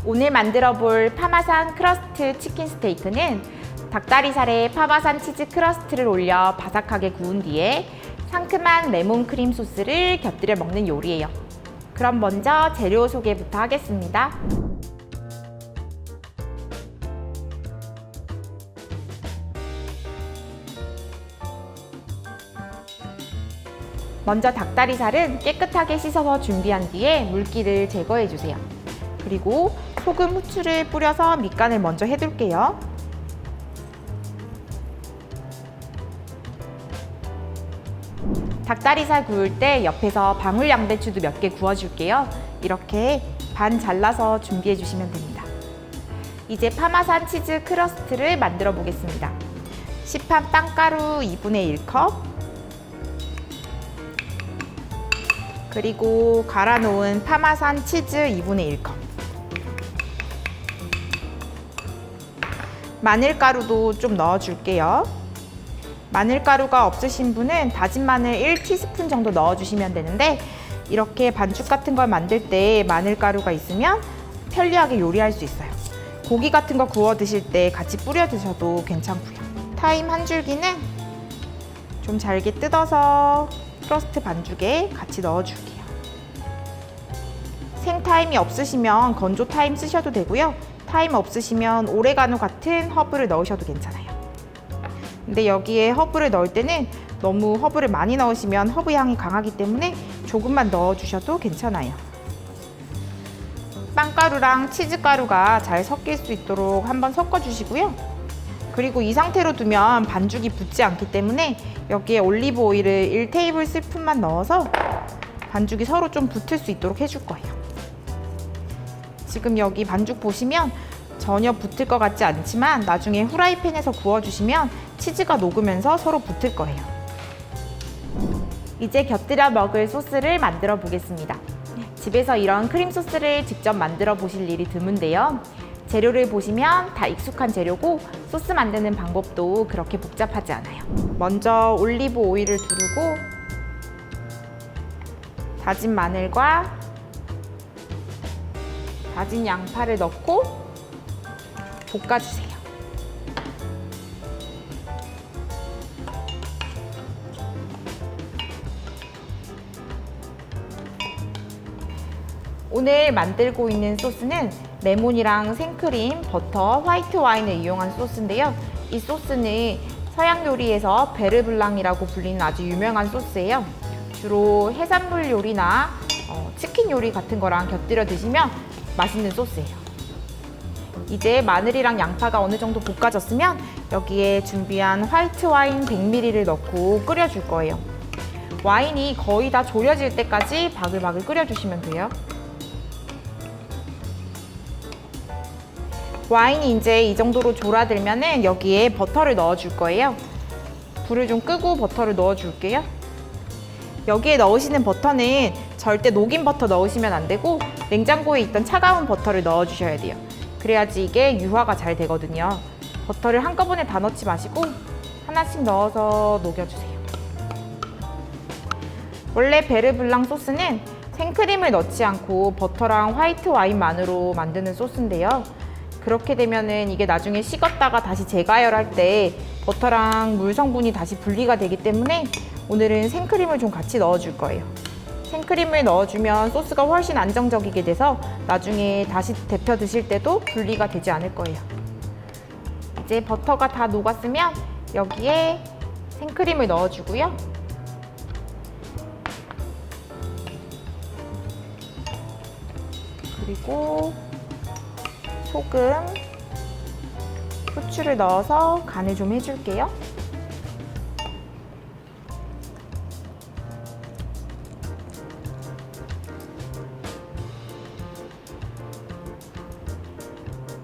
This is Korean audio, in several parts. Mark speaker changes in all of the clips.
Speaker 1: 오늘 만들어 볼 파마산 크러스트 치킨 스테이크는 닭다리살에 파마산 치즈 크러스트를 올려 바삭하게 구운 뒤에 상큼한 레몬 크림 소스를 곁들여 먹는 요리예요. 그럼 먼저 재료 소개부터 하겠습니다. 먼저 닭다리살은 깨끗하게 씻어서 준비한 뒤에 물기를 제거해 주세요. 그리고 소금, 후추를 뿌려서 밑간을 먼저 해둘게요. 닭다리살 구울 때 옆에서 방울 양배추도 몇 개 구워줄게요. 이렇게 반 잘라서 준비해 주시면 됩니다. 이제 파마산 치즈 크러스트를 만들어 보겠습니다. 시판 빵가루 2분의 1컵, 그리고 갈아 놓은 파마산 치즈 2분의 1컵, 마늘가루도 좀 넣어줄게요. 마늘가루가 없으신 분은 다진 마늘 1티스푼 정도 넣어주시면 되는데, 이렇게 반죽 같은 걸 만들 때 마늘가루가 있으면 편리하게 요리할 수 있어요. 고기 같은 거 구워 드실 때 같이 뿌려 드셔도 괜찮고요. 타임 한 줄기는 좀 잘게 뜯어서 크러스트 반죽에 같이 넣어줄게요. 생타임이 없으시면 건조 타임 쓰셔도 되고요. 타임 없으시면 오레가노 같은 허브를 넣으셔도 괜찮아요. 근데 여기에 허브를 넣을 때는 너무 허브를 많이 넣으시면 허브 향이 강하기 때문에 조금만 넣어주셔도 괜찮아요. 빵가루랑 치즈가루가 잘 섞일 수 있도록 한번 섞어주시고요. 그리고 이 상태로 두면 반죽이 붙지 않기 때문에 여기에 올리브 오일을 1테이블스푼만 넣어서 반죽이 서로 좀 붙을 수 있도록 해줄 거예요. 지금 여기 반죽 보시면 전혀 붙을 것 같지 않지만 나중에 후라이팬에서 구워주시면 치즈가 녹으면서 서로 붙을 거예요. 이제 곁들여 먹을 소스를 만들어 보겠습니다. 집에서 이런 크림 소스를 직접 만들어 보실 일이 드문데요. 재료를 보시면 다 익숙한 재료고 소스 만드는 방법도 그렇게 복잡하지 않아요. 먼저 올리브 오일을 두르고 다진 마늘과 다진 양파를 넣고 볶아주세요. 오늘 만들고 있는 소스는 레몬이랑 생크림, 버터, 화이트 와인을 이용한 소스인데요. 이 소스는 서양 요리에서 베르블랑이라고 불리는 아주 유명한 소스예요. 주로 해산물 요리나 치킨 요리 같은 거랑 곁들여 드시면 맛있는 소스예요. 이제 마늘이랑 양파가 어느 정도 볶아졌으면 여기에 준비한 화이트 와인 100ml를 넣고 끓여줄 거예요. 와인이 거의 다 졸여질 때까지 바글바글 끓여주시면 돼요. 와인이 이제 이 정도로 졸아들면은 여기에 버터를 넣어줄 거예요. 불을 좀 끄고 버터를 넣어줄게요. 여기에 넣으시는 버터는 절대 녹인 버터 넣으시면 안 되고 냉장고에 있던 차가운 버터를 넣어주셔야 돼요. 그래야지 이게 유화가 잘 되거든요. 버터를 한꺼번에 다 넣지 마시고 하나씩 넣어서 녹여주세요. 원래 베르블랑 소스는 생크림을 넣지 않고 버터랑 화이트 와인만으로 만드는 소스인데요. 그렇게 되면은 이게 나중에 식었다가 다시 재가열할 때 버터랑 물 성분이 다시 분리가 되기 때문에 오늘은 생크림을 좀 같이 넣어줄 거예요. 생크림을 넣어주면 소스가 훨씬 안정적이게 돼서 나중에 다시 데펴 드실 때도 분리가 되지 않을 거예요. 이제 버터가 다 녹았으면 여기에 생크림을 넣어주고요. 그리고 소금, 후추를 넣어서 간을 좀 해줄게요.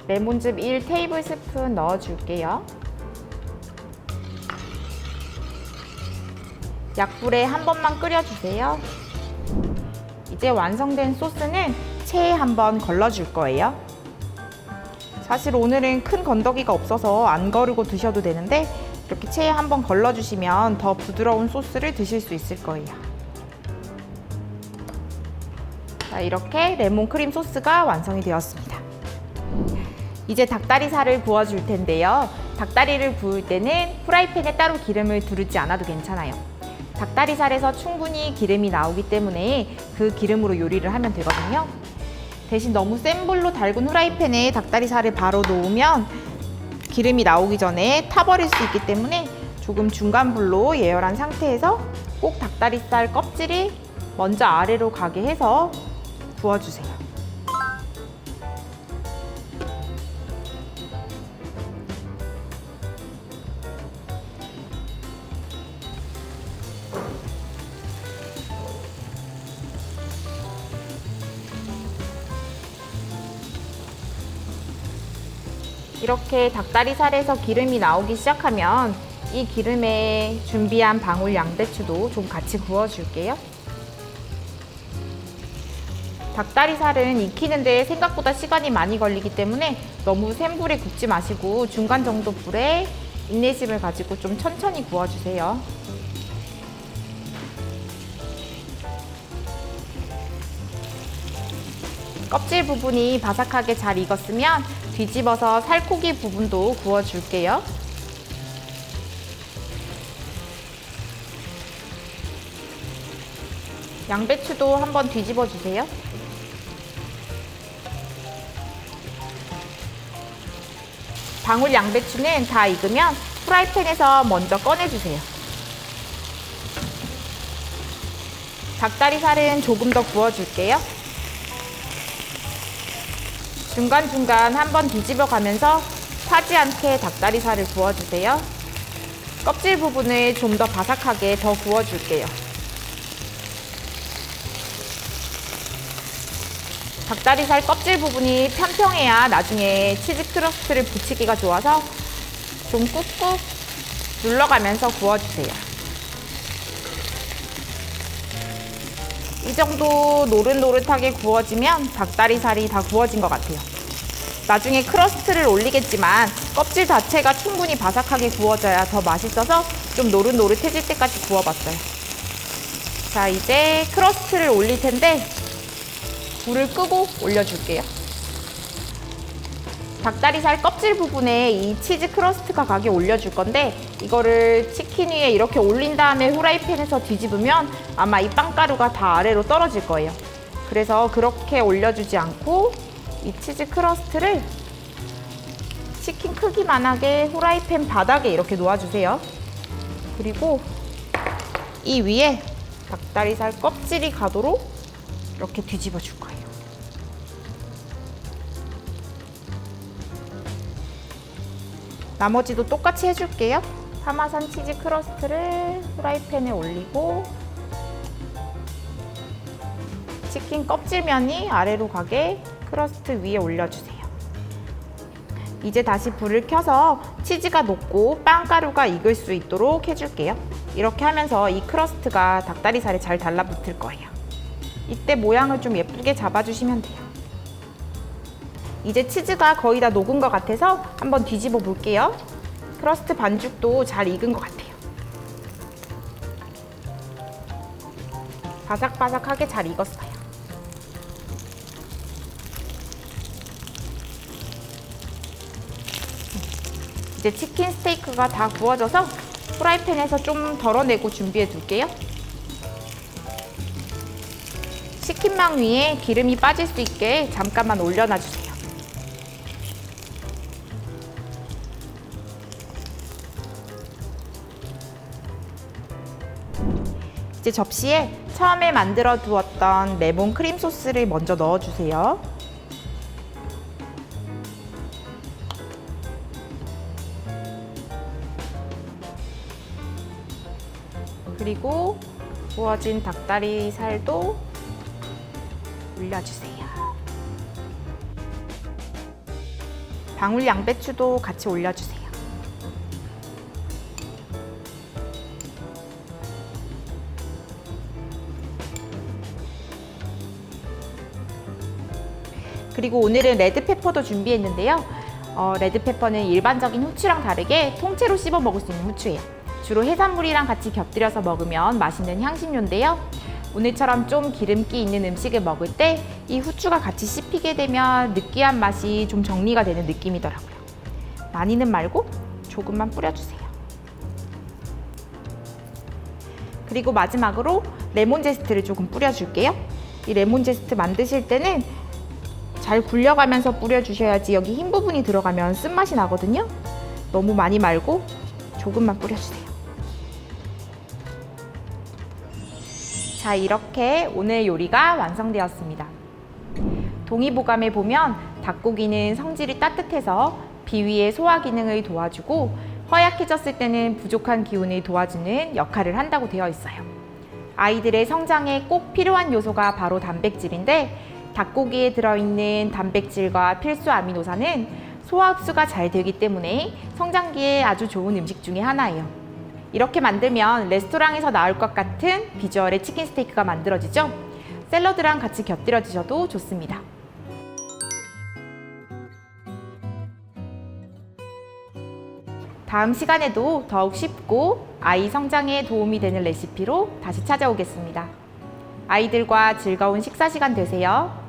Speaker 1: 레몬즙 1테이블스푼 넣어줄게요. 약불에 한 번만 끓여주세요. 이제 완성된 소스는 체에 한번 걸러줄 거예요. 사실 오늘은 큰 건더기가 없어서 안 거르고 드셔도 되는데 이렇게 체에 한번 걸러주시면 더 부드러운 소스를 드실 수 있을 거예요. 자, 이렇게 레몬 크림 소스가 완성이 되었습니다. 이제 닭다리살을 구워줄 텐데요. 닭다리를 구울 때는 프라이팬에 따로 기름을 두르지 않아도 괜찮아요. 닭다리살에서 충분히 기름이 나오기 때문에 그 기름으로 요리를 하면 되거든요. 대신 너무 센 불로 달군 후라이팬에 닭다리살을 바로 놓으면 기름이 나오기 전에 타버릴 수 있기 때문에 조금 중간 불로 예열한 상태에서 꼭 닭다리살 껍질이 먼저 아래로 가게 해서 구워주세요. 이렇게 닭다리살에서 기름이 나오기 시작하면 이 기름에 준비한 방울 양배추도 좀 같이 구워줄게요. 닭다리살은 익히는데 생각보다 시간이 많이 걸리기 때문에 너무 센 불에 굽지 마시고 중간 정도 불에 인내심을 가지고 좀 천천히 구워주세요. 껍질 부분이 바삭하게 잘 익었으면 뒤집어서 살코기 부분도 구워줄게요. 양배추도 한번 뒤집어 주세요. 방울 양배추는 다 익으면 프라이팬에서 먼저 꺼내주세요. 닭다리살은 조금 더 구워줄게요. 중간중간 한번 뒤집어 가면서 타지 않게 닭다리살을 구워주세요. 껍질 부분을 좀 더 바삭하게 더 구워줄게요. 닭다리살 껍질 부분이 평평해야 나중에 치즈 크러스트를 붙이기가 좋아서 좀 꾹꾹 눌러가면서 구워주세요. 이 정도 노릇노릇하게 구워지면 닭다리살이 다 구워진 것 같아요. 나중에 크러스트를 올리겠지만 껍질 자체가 충분히 바삭하게 구워져야 더 맛있어서 좀 노릇노릇해질 때까지 구워봤어요. 자, 이제 크러스트를 올릴 텐데 불을 끄고 올려줄게요. 닭다리살 껍질 부분에 이 치즈 크러스트가 가게 올려줄 건데 이거를 치킨 위에 이렇게 올린 다음에 후라이팬에서 뒤집으면 아마 이 빵가루가 다 아래로 떨어질 거예요. 그래서 그렇게 올려주지 않고 이 치즈 크러스트를 치킨 크기만하게 후라이팬 바닥에 이렇게 놓아주세요. 그리고 이 위에 닭다리살 껍질이 가도록 이렇게 뒤집어 줄 거예요. 나머지도 똑같이 해줄게요. 파마산 치즈 크러스트를 후라이팬에 올리고 치킨 껍질면이 아래로 가게 크러스트 위에 올려주세요. 이제 다시 불을 켜서 치즈가 녹고 빵가루가 익을 수 있도록 해줄게요. 이렇게 하면서 이 크러스트가 닭다리살에 잘 달라붙을 거예요. 이때 모양을 좀 예쁘게 잡아주시면 돼요. 이제 치즈가 거의 다 녹은 것 같아서 한번 뒤집어 볼게요. 크러스트 반죽도 잘 익은 것 같아요. 바삭바삭하게 잘 익었어요. 이제 치킨 스테이크가 다 구워져서 프라이팬에서 좀 덜어내고 준비해 둘게요. 치킨망 위에 기름이 빠질 수 있게 잠깐만 올려놔 주세요. 이제 접시에 처음에 만들어 두었던 레몬 크림 소스를 먼저 넣어주세요. 그리고 구워진 닭다리살도 올려주세요. 방울 양배추도 같이 올려주세요. 그리고 오늘은 레드페퍼도 준비했는데요. 레드페퍼는 일반적인 후추랑 다르게 통째로 씹어 먹을 수 있는 후추예요. 주로 해산물이랑 같이 곁들여서 먹으면 맛있는 향신료인데요. 오늘처럼 좀 기름기 있는 음식을 먹을 때 이 후추가 같이 씹히게 되면 느끼한 맛이 좀 정리가 되는 느낌이더라고요. 많이는 말고 조금만 뿌려주세요. 그리고 마지막으로 레몬 제스트를 조금 뿌려줄게요. 이 레몬 제스트 만드실 때는 잘 굴려가면서 뿌려주셔야지 여기 흰 부분이 들어가면 쓴맛이 나거든요. 너무 많이 말고 조금만 뿌려주세요. 자, 이렇게 오늘 요리가 완성되었습니다. 동의보감에 보면 닭고기는 성질이 따뜻해서 비위의 소화 기능을 도와주고 허약해졌을 때는 부족한 기운을 도와주는 역할을 한다고 되어 있어요. 아이들의 성장에 꼭 필요한 요소가 바로 단백질인데 닭고기에 들어있는 단백질과 필수 아미노산은 소화 흡수가 잘 되기 때문에 성장기에 아주 좋은 음식 중에 하나예요. 이렇게 만들면 레스토랑에서 나올 것 같은 비주얼의 치킨 스테이크가 만들어지죠? 샐러드랑 같이 곁들여 드셔도 좋습니다. 다음 시간에도 더욱 쉽고 아이 성장에 도움이 되는 레시피로 다시 찾아오겠습니다. 아이들과 즐거운 식사 시간 되세요.